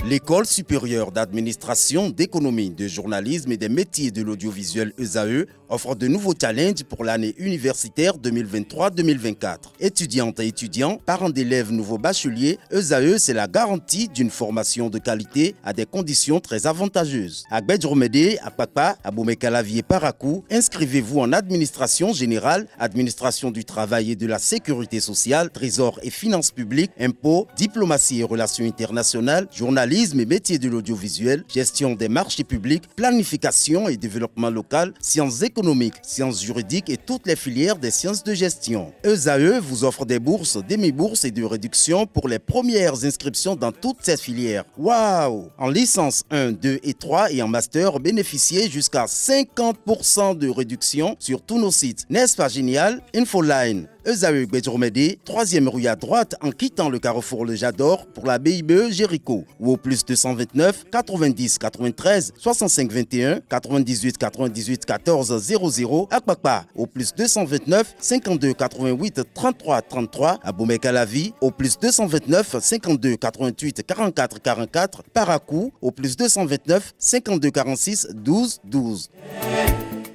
L'École supérieure d'administration, d'économie, de journalisme et des métiers de l'audiovisuel ESAE offre de nouveaux challenges pour l'année universitaire 2023-2024. Étudiantes et étudiants, parents d'élèves nouveaux bacheliers, ESAE, c'est la garantie d'une formation de qualité à des conditions très avantageuses. À Gbedjromede, à Papa, à Boumekalavi et Parakou, inscrivez-vous en administration générale, administration du travail et de la sécurité sociale, trésor et finances publiques, impôts, diplomatie et relations internationales, journalisme et métiers de l'audiovisuel, gestion des marchés publics, planification et développement local, sciences économiques, sciences juridiques et toutes les filières des sciences de gestion. ESAE vous offre des bourses, demi-bourses et de réductions pour les premières inscriptions dans toutes ces filières. Waouh! En licence 1, 2 et 3 et en master, bénéficiez jusqu'à 50% de réduction sur tous nos sites. N'est-ce pas génial? Infoline. ESAE Gbedjromede, 3e rue à droite en quittant le carrefour Le Jador pour la BIBE Jéricho ou au plus 229 90 93 65 21 98 98 14 00 à Kpakpa au plus 229 52 88 33 33 à Boumekalavi au plus 229 52 88 44 44 Parakou au plus 229 52 46 12 12.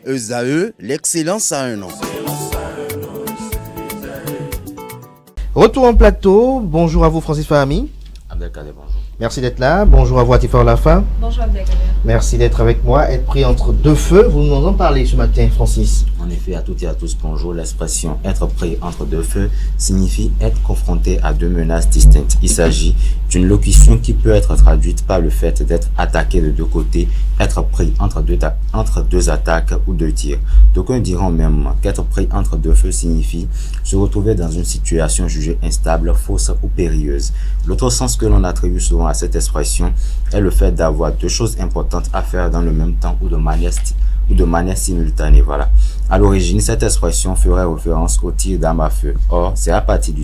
ESAE, l'excellence à un an. Retour en plateau, bonjour à vous Francis Fahami. Abdelkader, bonjour. Merci d'être là, bonjour à vous Atifa Lafa. Bonjour Abdelkader. Merci d'être avec moi, être pris entre deux feux, vous nous en parlez ce matin Francis. En effet, à toutes et à tous, bonjour. L'expression être pris entre deux feux signifie être confronté à deux menaces distinctes. Il s'agit d'une locution qui peut être traduite par le fait d'être attaqué de deux côtés, être pris entre deux attaques ou deux tirs. D'aucuns diront même qu'être pris entre deux feux signifie se retrouver dans une situation jugée instable, fausse ou périlleuse. L'autre sens que l'on attribue souvent à cette expression est le fait d'avoir deux choses importantes à faire dans le même temps ou de manière simultanée. Voilà. À l'origine, cette expression ferait référence au tir d'armes à feu. Or, c'est à partir du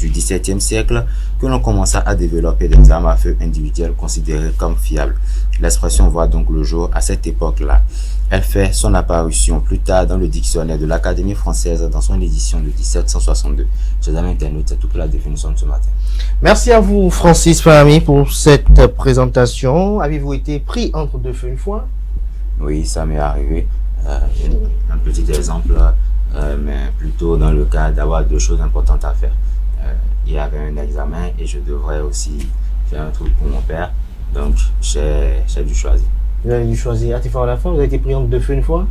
XVIIe siècle que l'on commença à développer des armes à feu individuelles considérées comme fiables. L'expression voit donc le jour à cette époque-là. Elle fait son apparition plus tard dans le dictionnaire de l'Académie française dans son édition de 1762. Chers amis internautes, c'est toute la définition de ce matin. Merci à vous Francis Fahami pour cette présentation. Avez-vous été pris entre deux feux une fois? Oui, ça m'est arrivé. Un petit exemple, mais plutôt dans le cas d'avoir deux choses importantes à faire. Il y avait un examen et je devrais aussi faire un truc pour mon père. Donc, j'ai dû choisir. Vous avez dû choisir Atifa Lafa, vous avez été pris entre deux feux une fois?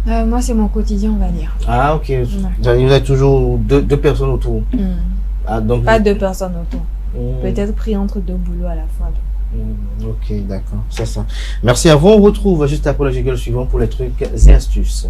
Moi, c'est mon quotidien, on va dire. Ah ok, vous avez toujours deux personnes autour. Ah, donc Pas deux personnes autour. Peut-être pris entre deux boulots à la fois. Ok, d'accord, c'est ça. Merci à vous, on retrouve juste après le jingle suivant pour les trucs et astuces.